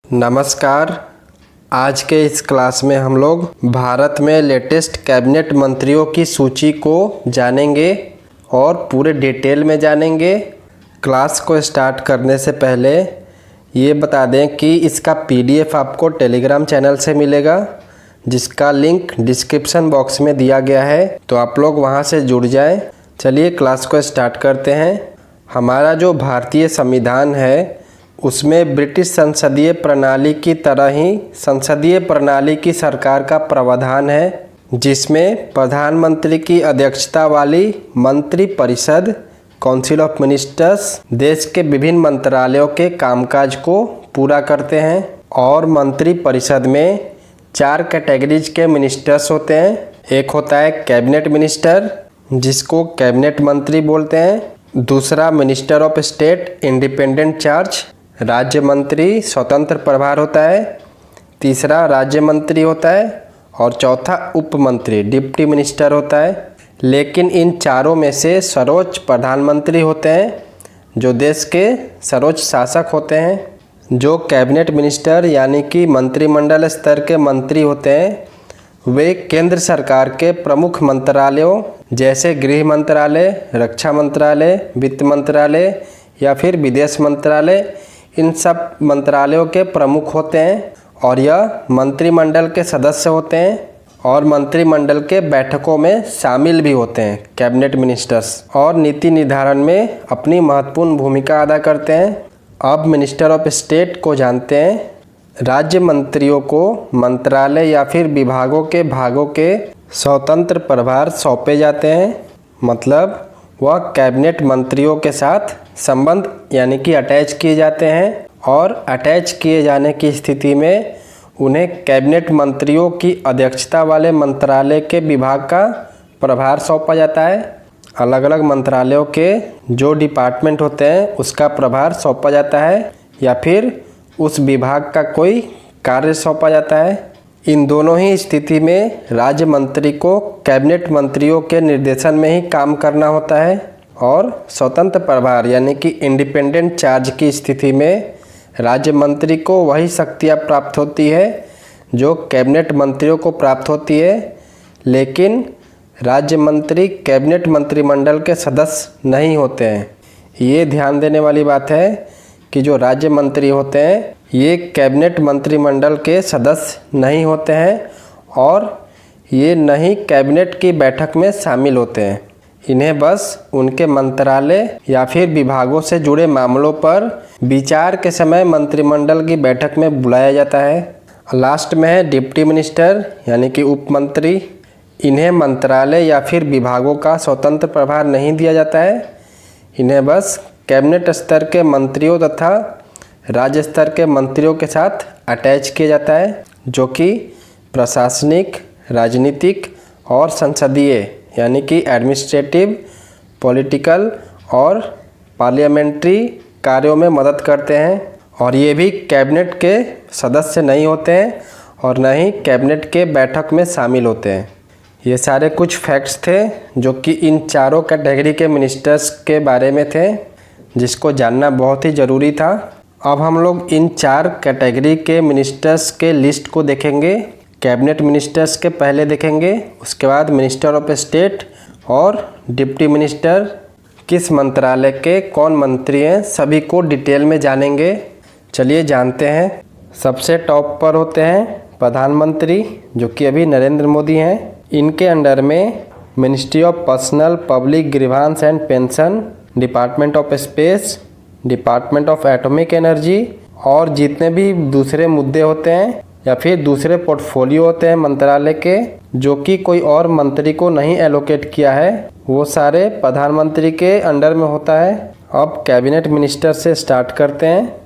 नमस्कार। आज के इस क्लास में हम लोग भारत में लेटेस्ट कैबिनेट मंत्रियों की सूची को जानेंगे और पूरे डिटेल में जानेंगे। क्लास को स्टार्ट करने से पहले ये बता दें कि इसका पीडीएफ आपको टेलीग्राम चैनल से मिलेगा, जिसका लिंक डिस्क्रिप्शन बॉक्स में दिया गया है, तो आप लोग वहां से जुड़ जाएं। चलिए क्लास को स्टार्ट करते हैं। हमारा जो भारतीय संविधान है उसमें ब्रिटिश संसदीय प्रणाली की तरह ही संसदीय प्रणाली की सरकार का प्रावधान है, जिसमें प्रधानमंत्री की अध्यक्षता वाली मंत्री परिषद काउंसिल ऑफ मिनिस्टर्स देश के विभिन्न मंत्रालयों के कामकाज को पूरा करते हैं। और मंत्री परिषद में 4 कैटेगरीज के मिनिस्टर्स होते हैं। एक होता है कैबिनेट मिनिस्टर, जिसको कैबिनेट मंत्री बोलते हैं। दूसरा minister of state independent charge, राज्य मंत्री स्वतंत्र प्रभार होता है। तीसरा राज्य मंत्री होता है और चौथा उप मंत्री डिप्टी मिनिस्टर होता है। लेकिन इन चारों में से सर्वोच्च प्रधानमंत्री होते हैं, जो देश के सर्वोच्च शासक होते हैं। जो कैबिनेट मिनिस्टर यानी कि मंत्रिमंडल स्तर के मंत्री होते हैं, वे केंद्र सरकार के प्रमुख मंत्रालयों जैसे गृह मंत्रालय, रक्षा मंत्रालय, वित्त मंत्रालय या फिर विदेश मंत्रालय, इन सब मंत्रालयों के प्रमुख होते हैं। और यह मंत्रिमंडल के सदस्य होते हैं और मंत्रिमंडल के बैठकों में शामिल भी होते हैं कैबिनेट मिनिस्टर्स, और नीति निर्धारण में अपनी महत्वपूर्ण भूमिका अदा करते हैं। अब मिनिस्टर ऑफ स्टेट को जानते हैं। राज्य मंत्रियों को मंत्रालय या फिर विभागों के भागों के स्वतंत्र प्रभार सौंपे जाते हैं, मतलब वह कैबिनेट मंत्रियों के साथ संबंध यानी कि अटैच किए जाते हैं। और अटैच किए जाने की स्थिति में उन्हें कैबिनेट मंत्रियों की अध्यक्षता वाले मंत्रालय के विभाग का प्रभार सौंपा जाता है। अलग अलग मंत्रालयों के जो डिपार्टमेंट होते हैं उसका प्रभार सौंपा जाता है, या फिर उस विभाग का कोई कार्य सौंपा जाता है। इन दोनों ही स्थिति में राज्य मंत्री को कैबिनेट मंत्रियों के निर्देशन में ही काम करना होता है। और स्वतंत्र प्रभार यानी कि इंडिपेंडेंट चार्ज की स्थिति में राज्य मंत्री को वही शक्तियाँ प्राप्त होती है जो कैबिनेट मंत्रियों को प्राप्त होती है। लेकिन राज्य मंत्री कैबिनेट मंत्रिमंडल के सदस्य नहीं होते हैं। ये ध्यान देने वाली बात है कि जो राज्य मंत्री होते हैं ये कैबिनेट मंत्रिमंडल के सदस्य नहीं होते हैं और ये नहीं कैबिनेट की बैठक में शामिल होते हैं। इन्हें बस उनके मंत्रालय या फिर विभागों से जुड़े मामलों पर विचार के समय मंत्रिमंडल की बैठक में बुलाया जाता है। लास्ट में है डिप्टी मिनिस्टर यानी कि उप मंत्री। इन्हें मंत्रालय या फिर विभागों का स्वतंत्र प्रभार नहीं दिया जाता है। इन्हें बस कैबिनेट स्तर के मंत्रियों तथा राज्य स्तर के मंत्रियों के साथ अटैच किया जाता है, जो कि प्रशासनिक, राजनीतिक और संसदीय यानी कि एडमिनिस्ट्रेटिव, पॉलिटिकल और पार्लियामेंट्री कार्यों में मदद करते हैं। और ये भी कैबिनेट के सदस्य नहीं होते हैं और न ही कैबिनेट के बैठक में शामिल होते हैं। ये सारे कुछ फैक्ट्स थे जो कि इन चारों कैटेगरी के मिनिस्टर्स के बारे में थे, जिसको जानना बहुत ही ज़रूरी था। अब हम लोग इन 4 कैटेगरी के मिनिस्टर्स के लिस्ट को देखेंगे। कैबिनेट मिनिस्टर्स के पहले देखेंगे, उसके बाद मिनिस्टर ऑफ स्टेट और डिप्टी मिनिस्टर किस मंत्रालय के कौन मंत्री हैं, सभी को डिटेल में जानेंगे। चलिए जानते हैं। सबसे टॉप पर होते हैं प्रधानमंत्री, जो कि अभी नरेंद्र मोदी हैं। इनके अंडर में ministry of personnel public grievance and pension, department of space, department of atomic energy और जितने भी दूसरे मुद्दे होते हैं या फिर दूसरे पोर्टफोलियो होते हैं मंत्रालय के, जो कि कोई और मंत्री को नहीं एलोकेट किया है, वो सारे प्रधानमंत्री के अंडर में होता है। अब कैबिनेट मिनिस्टर से स्टार्ट करते हैं।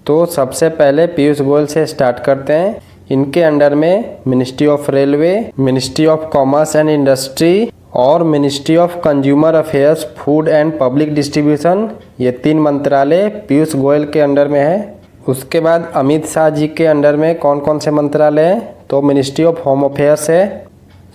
तो सबसे पहले पीयूष गोयल से स्टार्ट करते हैं। इनके अंडर में ministry of Railway, Ministry of Commerce and Industry और ministry of Consumer Affairs, Food and Public Distribution, ये 3 मंत्रालय पीयूष गोयल के अंडर में है। उसके बाद अमित शाह जी के अंडर में कौन कौन से मंत्रालय हैं, तो मिनिस्ट्री ऑफ होम अफेयर्स है।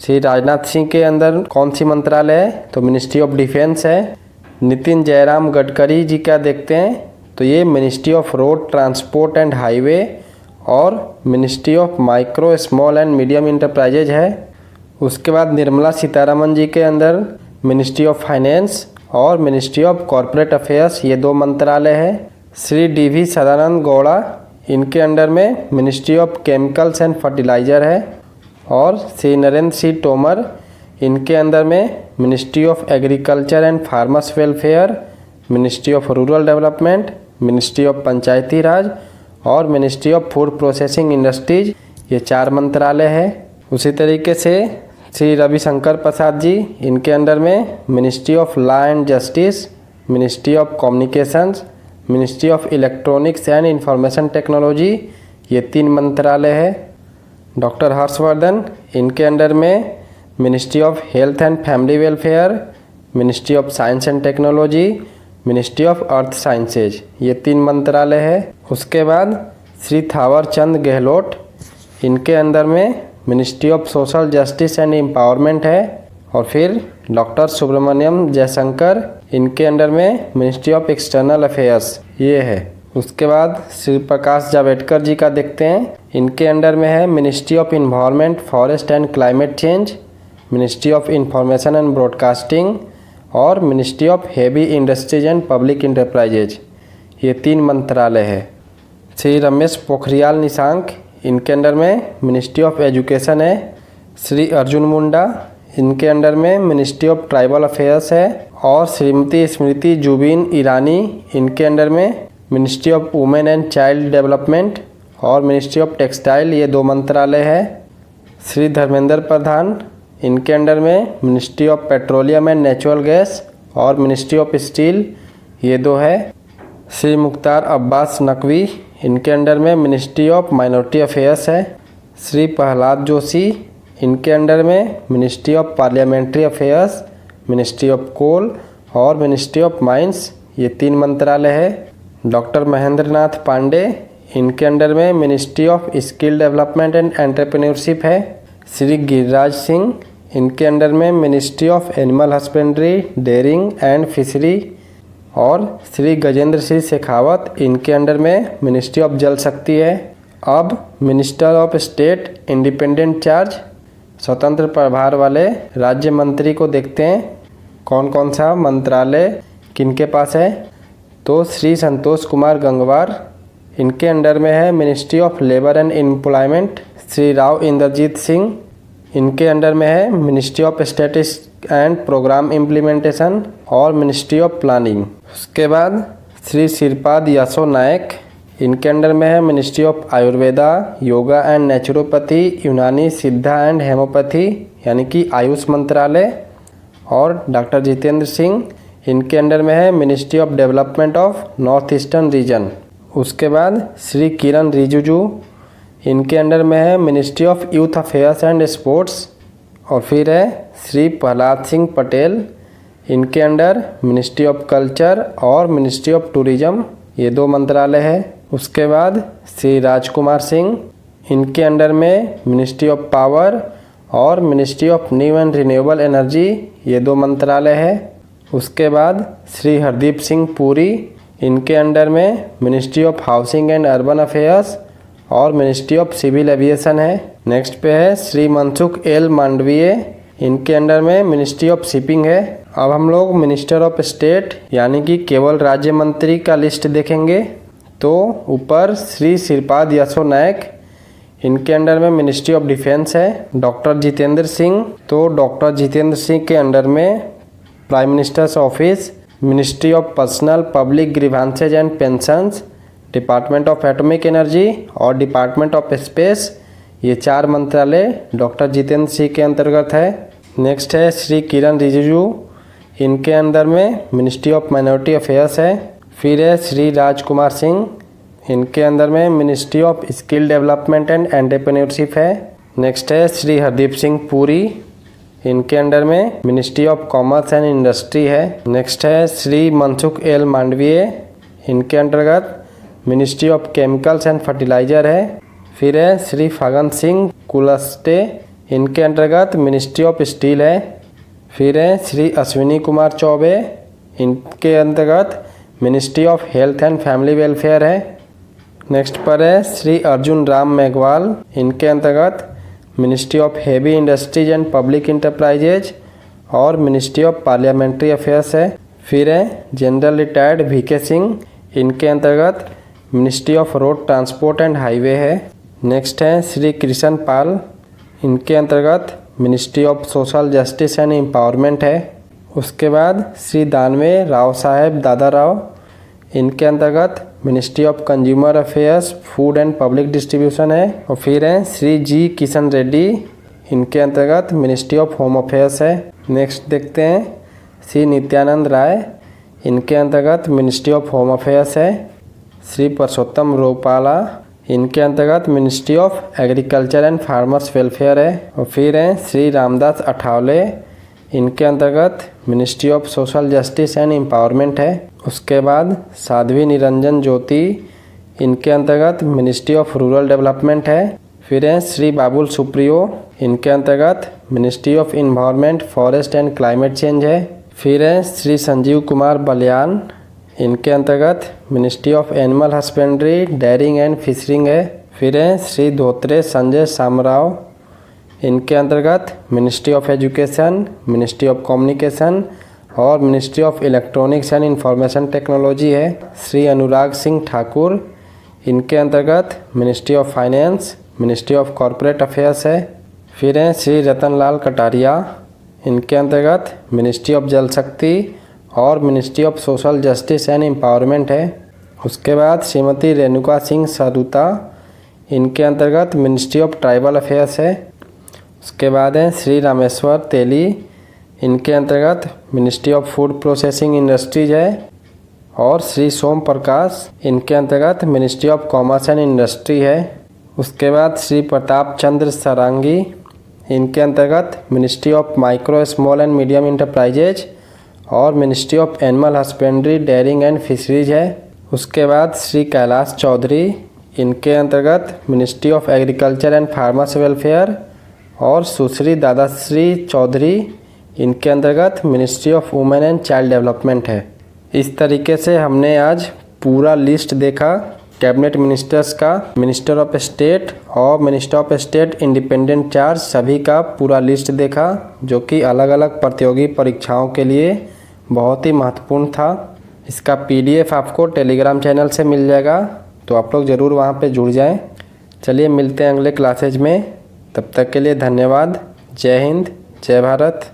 श्री राजनाथ सिंह के अंदर कौन सी मंत्रालय है, तो मिनिस्ट्री ऑफ डिफेंस है। नितिन जयराम गडकरी जी क्या देखते हैं, तो ये Ministry of Road Transport and Highway और ministry of Micro Small and Medium Enterprises है। उसके बाद निर्मला सीतारमन जी के अंदर मिनिस्ट्री ऑफ फाइनेंस और मिनिस्ट्री ऑफ कॉरपोरेट अफेयर्स, ये 2 मंत्रालय है। श्री डी.वी. सदानंद गौड़ा, इनके अंडर में ministry of Chemicals and Fertiliser है। और श्री नरेंद्र सिंह तोमर, इनके अंदर में ministry of Agriculture and Farmers Welfare, Ministry of Rural Development, Ministry of Panchayati Raj और ministry of Food Processing Industries, ये 4 मंत्रालय है। उसी तरीके से श्री रविशंकर प्रसाद जी, इनके अंडर में ministry of law and justice, ministry of communications, ministry of Electronics and Information technology, ये 3 मंत्रालय है। डॉक्टर हर्षवर्धन, इनके अंडर में ministry of health and family welfare, Ministry of science and technology, ministry of earth sciences, ये 3 मंत्रालय है। उसके बाद श्री थावर चंद गहलोत, इनके अंदर में ministry of social justice and empowerment है। और फिर डॉक्टर सुब्रमण्यम जयशंकर, इनके अंडर में मिनिस्ट्री ऑफ एक्सटर्नल अफेयर्स, ये है। उसके बाद श्री प्रकाश जावड़ेकर जी का देखते हैं, इनके अंडर में है ministry of Environment, Forest and Climate Change, Ministry of Information and Broadcasting और ministry of Heavy Industries and Public Enterprises, ये 3 मंत्रालय है। श्री रमेश पोखरियाल निशंक, इनके अंडर में मिनिस्ट्री ऑफ एजुकेशन है। श्री अर्जुन मुंडा, इनके अंडर में मिनिस्ट्री ऑफ ट्राइबल अफेयर्स है। और श्रीमती स्मृति जुबिन ईरानी, इनके अंडर में ministry of Women and child development और मिनिस्ट्री ऑफ टेक्सटाइल, ये 2 मंत्रालय है। श्री धर्मेंद्र प्रधान, इनके अंडर में ministry of petroleum and natural gas और मिनिस्ट्री ऑफ स्टील, ये 2 है। श्री मुख्तार अब्बास नकवी, इनके अंडर में मिनिस्ट्री ऑफ माइनॉरिटी अफेयर्स है। श्री प्रहलाद जोशी, इनके अंडर में ministry of parliamentary affairs, ministry of coal और मिनिस्ट्री ऑफ माइंस, ये 3 मंत्रालय है। डॉक्टर महेंद्र नाथ पांडे, इनके अंडर में ministry of skill development and entrepreneurship है। श्री गिरिराज सिंह, इनके अंडर में ministry of animal husbandry, dairying and fishery और श्री गजेंद्र सिंह शेखावत, इनके अंडर में मिनिस्ट्री ऑफ जल शक्ति है। अब minister of state independent charge, स्वतंत्र प्रभार वाले राज्य मंत्री को देखते हैं कौन कौन सा मंत्रालय किनके पास है। तो श्री संतोष कुमार गंगवार, इनके अंडर में है ministry of labour and employment. Shri Rao Inderjit Singh, इनके अंडर में है ministry of statistics and programme implementation और मिनिस्ट्री ऑफ प्लानिंग। उसके बाद श्री श्रीपाद यसो नायक, इनके अंडर में है ministry of Ayurveda, yoga and naturopathy, यूनानी सिद्धा एंड हेमोपैथी, यानी कि आयुष मंत्रालय। और डॉक्टर जितेंद्र सिंह, इनके अंडर में है ministry of development of north eastern region. उसके बाद श्री किरण रिजिजू, इनके अंडर में है ministry of youth affairs and sports. और फिर है श्री प्रहलाद सिंह पटेल, इनके अंडर मिनिस्ट्री ऑफ कल्चर और मिनिस्ट्री ऑफ टूरिज्म, ये 2 मंत्रालय है। उसके बाद श्री राजकुमार सिंह, इनके अंडर में मिनिस्ट्री ऑफ पावर और ministry of new and renewable energy, ये 2 मंत्रालय है। उसके बाद श्री हरदीप सिंह पुरी, इनके अंडर में ministry of housing and urban affairs और मिनिस्ट्री ऑफ सिविल एविएशन है। नेक्स्ट पे है श्री मनसुख एल मांडवीय, इनके अंडर में मिनिस्ट्री ऑफ शिपिंग है। अब हम लोग मिनिस्टर ऑफ स्टेट यानी कि केवल राज्य मंत्री का लिस्ट देखेंगे। तो ऊपर श्री श्रीपाद यसो नायक, इनके अंडर में मिनिस्ट्री ऑफ डिफेंस है। डॉक्टर जितेंद्र सिंह, तो डॉक्टर जितेंद्र सिंह के अंडर में prime minister's office, ministry of personnel public grievances and pensions, department of atomic energy और डिपार्टमेंट ऑफ स्पेस, ये 4 मंत्रालय डॉक्टर जितेंद्र सिंह के अंतर्गत है। नेक्स्ट है श्री किरण रिजिजू, इनके अंदर में मिनिस्ट्री ऑफ माइनॉरिटी अफेयर्स है। फिर है श्री राजकुमार सिंह, इनके अंदर में ministry of skill development and entrepreneurship है। नेक्स्ट है श्री हरदीप सिंह पुरी, इनके अंडर में ministry of Commerce and Industry है। नेक्स्ट है श्री मनसुख एल मांडवीय, इनके अंतर्गत Ministry of Chemicals and Fertiliser है। फिर है श्री फगन सिंह कुलस्ते, इनके अंतर्गत मिनिस्ट्री ऑफ स्टील है। फिर है श्री अश्विनी कुमार चौबे, इनके अंतर्गत Ministry of health and family welfare है। नेक्स्ट पर है श्री अर्जुन राम मेघवाल, इनके अंतर्गत Ministry of Heavy Industries and Public enterprises और मिनिस्ट्री ऑफ पार्लियामेंट्री अफेयर्स है। फिर है जनरल रिटायर्ड वीके सिंह, इनके अंतर्गत Ministry of Road Transport and highway है। नेक्स्ट है श्री कृष्ण पाल, इनके अंतर्गत Ministry of social justice and empowerment है। उसके बाद श्री दानवे राव साहेब दादा राव, इनके अंतर्गत Ministry of Consumer Affairs, Food and Public distribution है। और फिर है श्री जी किशन रेड्डी, इनके अंतर्गत मिनिस्ट्री ऑफ होम अफेयर्स है। नेक्स्ट देखते हैं श्री नित्यानंद राय, इनके अंतर्गत मिनिस्ट्री ऑफ होम अफेयर्स है। श्री परसोत्तम रोपाला, इनके अंतर्गत Ministry of Agriculture and Farmers welfare है। और फिर हैं श्री रामदास अठावले, इनके अंतर्गत Ministry of social justice and empowerment है। उसके बाद साध्वी निरंजन ज्योति, इनके अंतर्गत मिनिस्ट्री ऑफ रूरल डेवलपमेंट है। फिर हैं श्री बाबुल सुप्रियो, इनके अंतर्गत Ministry of Environment, Forest and Climate Change है। फिर हैं श्री संजीव कुमार बलियान, इनके अंतर्गत Ministry of animal husbandry, dairying and Fishering है। फिर हैं श्री धोत्रे संजय शामराव, इनके अंतर्गत Ministry of Education, Ministry of Communication और ministry of Electronics and Information Technology है। श्री अनुराग सिंह ठाकुर, इनके अंतर्गत Ministry of Finance, Ministry of Corporate Affairs है। फिर हैं श्री रतनलाल कटारिया, इनके अंतर्गत मिनिस्ट्री ऑफ जल शक्ति और ministry of social justice and empowerment है। उसके बाद श्रीमती रेणुका सिंह सरुता, इनके अंतर्गत मिनिस्ट्री ऑफ ट्राइबल अफेयर्स है। उसके बाद हैं श्री रामेश्वर तेली, इनके अंतर्गत Ministry of Food Processing Industries है। और श्री सोम प्रकाश, इनके अंतर्गत Ministry of Commerce and Industry है। उसके बाद श्री प्रताप चंद्र सरांगी, इनके अंतर्गत Ministry of Micro Small and Medium Enterprises और ministry of animal husbandry, dairying and Fisheries है। उसके बाद श्री कैलाश चौधरी, इनके अंतर्गत Ministry of Agriculture and Farmers Welfare. और सुश्री दादाश्री चौधरी, इनके अंतर्गत Ministry of Women and child development है। इस तरीके से हमने आज पूरा लिस्ट देखा कैबिनेट मिनिस्टर्स का, मिनिस्टर ऑफ स्टेट और minister of state independent charge सभी का पूरा लिस्ट देखा, जो कि अलग अलग प्रतियोगी परीक्षाओं के लिए बहुत ही महत्वपूर्ण था। इसका PDF आपको टेलीग्राम चैनल से मिल जाएगा, तो आप लोग ज़रूर वहाँ पे जुड़ जाएं। चलिए मिलते हैं अगले क्लासेज में, तब तक के लिए धन्यवाद। जय हिंद, जय भारत।